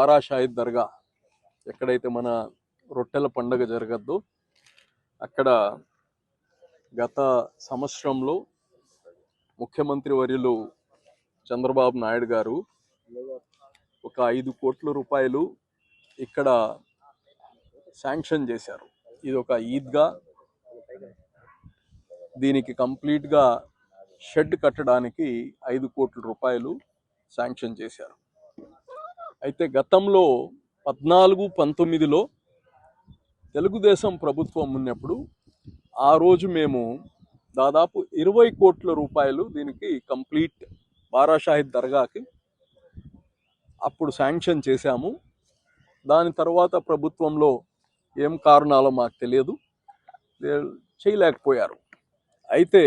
బారా షాహిద్ దర్గా ఎక్కడైతే మన రొట్టెల పండుగ జరగద్దో అక్కడ గత సంవత్సరంలో ముఖ్యమంత్రి వర్యులు చంద్రబాబు నాయుడు గారు ఒక 5 కోట్ల రూపాయలు ఇక్కడ శాంక్షన్ చేశారు. ఇది ఒక ఈద్గా, దీనికి కంప్లీట్గా షెడ్ కట్టడానికి 5 కోట్ల రూపాయలు శాంక్షన్ చేశారు. అయితే గతంలో 14-19లో తెలుగుదేశం ప్రభుత్వం ఉన్నప్పుడు ఆ రోజు మేము దాదాపు 20 కోట్ల రూపాయలు దీనికి కంప్లీట్ బారా షాహిద్ దర్గాకి అప్పుడు శాంక్షన్ చేశాము. దాని తర్వాత ప్రభుత్వంలో ఏం కారణాలో మాకు తెలియదు, చేయలేకపోయారు. అయితే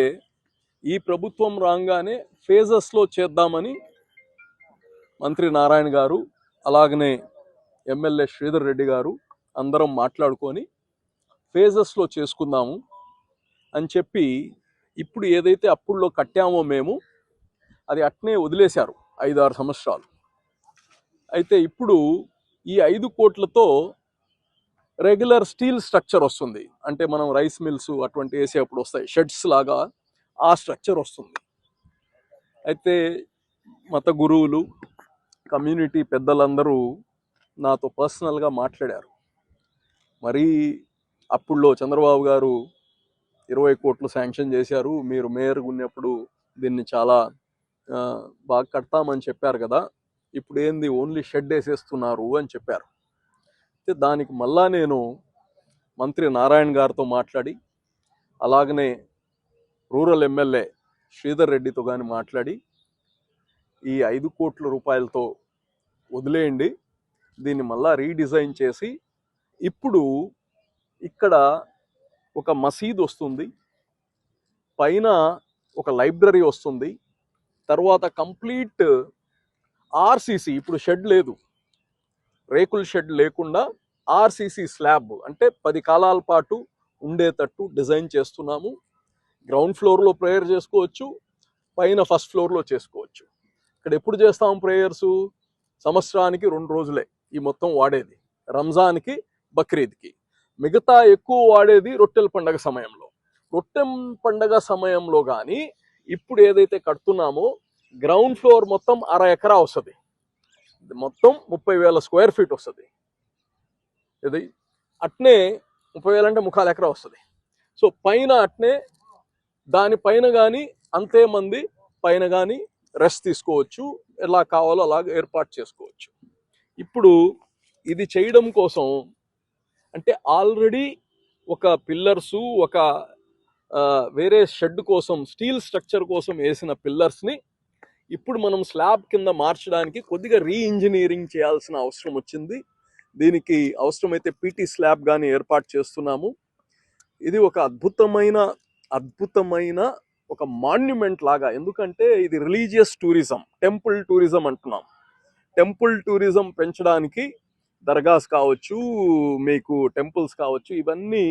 ఈ ప్రభుత్వం రాగానే ఫేజెస్లో చేద్దామని మంత్రి నారాయణ గారు అలాగనే ఎమ్మెల్యే శ్రీధర్ రెడ్డి గారు అందరం మాట్లాడుకొని ఫేజెస్లో చేసుకుందాము అని చెప్పి ఇప్పుడు ఏదైతే అప్పుల్లో కట్టామో మేము అది అట్నే వదిలేశారు 5-6 సంవత్సరాలు. అయితే ఇప్పుడు ఈ 5 కోట్లతో రెగ్యులర్ స్టీల్ స్ట్రక్చర్ వస్తుంది. అంటే మనం రైస్ మిల్స్ అటువంటి వేసేప్పుడు వస్తాయి షెడ్స్ లాగా, ఆ స్ట్రక్చర్ వస్తుంది. అయితే మత గురువులు, కమ్యూనిటీ పెద్దలందరూ నాతో పర్సనల్గా మాట్లాడారు. మరి అప్పుడులో చంద్రబాబు గారు 20 కోట్లు శాంక్షన్ చేశారు, మీరు మేయర్గా ఉన్నప్పుడు దీన్ని చాలా బాగా కడతామని చెప్పారు కదా, ఇప్పుడు ఏంది ఓన్లీ షెడ్ వేసేస్తున్నారు అని చెప్పారు. అయితే దానికి మళ్ళా నేను మంత్రి నారాయణ గారితో మాట్లాడి అలాగనే రూరల్ ఎమ్మెల్యే శ్రీధర్ రెడ్డితో కానీ మాట్లాడి ఈ 5 కోట్ల రూపాయలతో వదిలేయండి, దీన్ని మళ్ళా రీడిజైన్ చేసి ఇప్పుడు ఇక్కడ ఒక మసీద్ వస్తుంది, పైన ఒక లైబ్రరీ వస్తుంది, తర్వాత కంప్లీట్ ఆర్సీసీ, ఇప్పుడు షెడ్ లేదు, రేకుల షెడ్ లేకుండా ఆర్సీసీ స్లాబ్ అంటే 10 కాలాల పాటు ఉండేటట్టు డిజైన్ చేస్తున్నాము. గ్రౌండ్ ఫ్లోర్లో ప్రేయర్ చేసుకోవచ్చు, పైన ఫస్ట్ ఫ్లోర్లో చేసుకోవచ్చు. ఇక్కడ ఎప్పుడు చేస్తాము ప్రేయర్సు? సంవత్సరానికి 2 రోజులే ఈ మొత్తం వాడేది, రంజాన్కి బక్రీద్కి. మిగతా ఎక్కువ వాడేది రొట్టెల పండగ సమయంలో. రొట్టెల పండగ సమయంలో కానీ ఇప్పుడు ఏదైతే కడుతున్నామో గ్రౌండ్ ఫ్లోర్ మొత్తం 1/2 ఎకరా వస్తుంది, మొత్తం 30,000 స్క్వేర్ ఫీట్ వస్తుంది. ఇది అట్నే 30,000 అంటే 1/4 ఎకరా వస్తుంది. సో పైన అట్నే దానిపైన కానీ అంతే మంది పైన కానీ రెస్ట్ తీసుకోవచ్చు, ఎలా కావాలో అలాగ ఏర్పాటు చేసుకోవచ్చు. ఇప్పుడు ఇది చేయడం కోసం అంటే ఆల్రెడీ ఒక పిల్లర్సు, ఒక వేరే షెడ్ కోసం స్టీల్ స్ట్రక్చర్ కోసం వేసిన పిల్లర్స్ని ఇప్పుడు మనం స్లాబ్ కింద మార్చడానికి కొద్దిగా రీఇంజనీరింగ్ చేయాల్సిన అవసరం వచ్చింది. దీనికి అవసరమైతే పీటీ స్లాబ్ కానీ ఏర్పాటు చేస్తున్నాము. ఇది ఒక అద్భుతమైన ఒక మాన్యుమెంట్ లాగా, ఎందుకంటే ఇది రిలీజియస్ టూరిజం, టెంపుల్ టూరిజం అంటున్నాం. టెంపుల్ టూరిజం పెంచడానికి దర్గాస్ కావచ్చు, మీకు టెంపుల్స్ కావచ్చు, ఇవన్నీ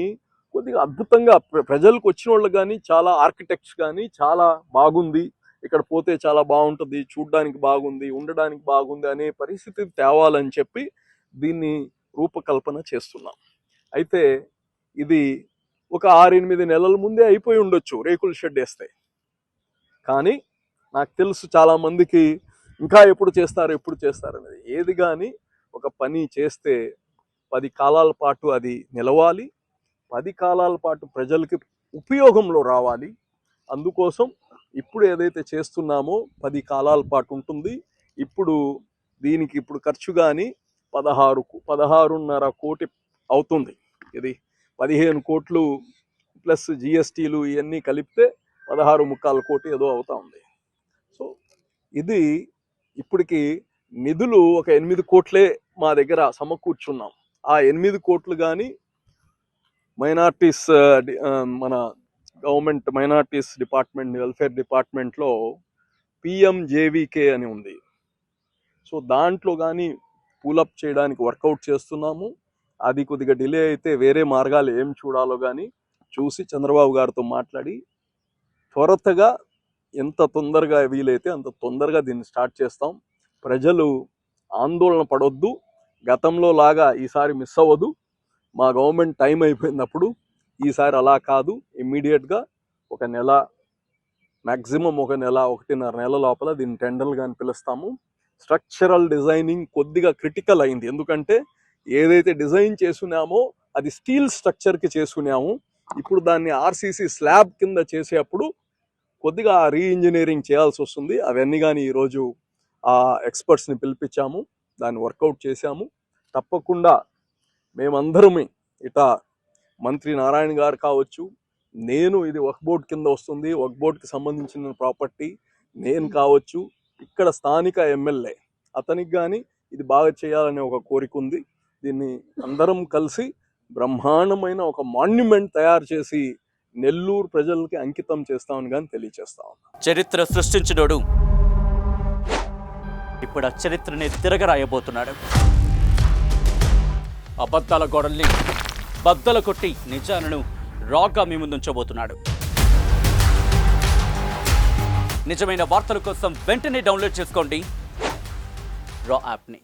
కొద్దిగా అద్భుతంగా ప్రజలకు వచ్చిన వాళ్ళు కానీ, చాలా ఆర్కిటెక్ట్స్ కానీ చాలా బాగుంది, ఇక్కడ పోతే చాలా బాగుంటుంది, చూడడానికి బాగుంది, ఉండడానికి బాగుంది అనే పరిస్థితి తేవాలని చెప్పి దీన్ని రూపకల్పన చేస్తున్నాం. అయితే ఇది ఒక 6-8 నెలల ముందే అయిపోయి ఉండొచ్చు రేకుల షెడ్ వేస్తే. కానీ నాకు తెలుసు చాలా మందికి ఇంకా ఎప్పుడు చేస్తారు అనేది. ఏది కానీ ఒక పని చేస్తే 10 కాలాల పాటు అది నిలవాలి, 10 కాలాల పాటు ప్రజలకి ఉపయోగంలో రావాలి. అందుకోసం ఇప్పుడు ఏదైతే చేస్తున్నామో 10 కాలాల పాటు ఉంటుంది. ఇప్పుడు దీనికి ఇప్పుడు ఖర్చు కానీ 16.5 కోటి అవుతుంది. ఇది 15 కోట్లు ప్లస్ జిఎస్టీలు ఇవన్నీ కలిపితే 16.25 కోటి ఏదో అవుతా ఉంది. సో ఇది ఇప్పటికి నిధులు ఒక 8 కోట్లే మా దగ్గర సమకూర్చున్నాం. ఆ 8 కోట్లు కానీ మైనార్టీస్, మన గవర్నమెంట్ మైనార్టీస్ డిపార్ట్మెంట్, వెల్ఫేర్ డిపార్ట్మెంట్లో పిఎంజేవికే అని ఉంది. సో దాంట్లో కానీ పూలప్ చేయడానికి వర్కౌట్ చేస్తున్నాము. అది కొద్దిగా డిలే అయితే వేరే మార్గాలు ఏం చూడాలో కానీ చూసి చంద్రబాబు గారితో మాట్లాడి త్వరగా ఎంత తొందరగా వీలైతే అంత తొందరగా దీన్ని స్టార్ట్ చేస్తాం. ప్రజలు ఆందోళన పడొద్దు. గతంలో లాగా ఈసారి మిస్ అవ్వదు. మా గవర్నమెంట్ టైం అయిపోయినప్పుడు ఈసారి అలా కాదు, ఇమ్మీడియట్గా ఒక నెల, మ్యాక్సిమం ఒక నెల, 1.5 నెల లోపల దీన్ని టెండర్లుగా పిలుస్తాము. స్ట్రక్చరల్ డిజైనింగ్ కొద్దిగా క్రిటికల్ అయింది, ఎందుకంటే ఏదైతే డిజైన్ చేసుకున్నామో అది స్టీల్ స్ట్రక్చర్కి చేసుకున్నాము. ఇప్పుడు దాన్ని ఆర్సీసీ స్లాబ్ కింద చేసేటప్పుడు కొద్దిగా రీఇంజనీరింగ్ చేయాల్సి వస్తుంది. అవన్నీ కానీ ఈరోజు ఆ ఎక్స్పర్ట్స్ని పిలిపించాము, దాన్ని వర్కౌట్ చేశాము. తప్పకుండా మేమందరం ఇట మంత్రి నారాయణ గారు కావచ్చు, నేను, ఇది వక్ఫ్ బోర్డ్ కింద వస్తుంది, వక్ఫ్ బోర్డ్కి సంబంధించిన ప్రాపర్టీ, నేను కావచ్చు, ఇక్కడ స్థానిక ఎమ్మెల్యే అతనికి కానీ ఇది బాగా చేయాలనే ఒక కోరిక ఉంది. దీన్ని అందరం కలిసి బ్రహ్మాండమైన ఒక మాన్యుమెంట్ తయారు చేసి నెల్లూరు ప్రజలకి అంకితం చేస్తామని కానీ తెలియచేస్తాం. చరిత్ర సృష్టించినోడు ఇప్పుడు ఆ చరిత్రని తిరగరాయబోతున్నాడు. అబద్ధాల గోడల్ని బద్దలు కొట్టి నిజాలను రాగా మీ ముందుంచబోతున్నాడు. నిజమైన వార్తల కోసం వెంటనే డౌన్లోడ్ చేసుకోండి రా యాప్ని.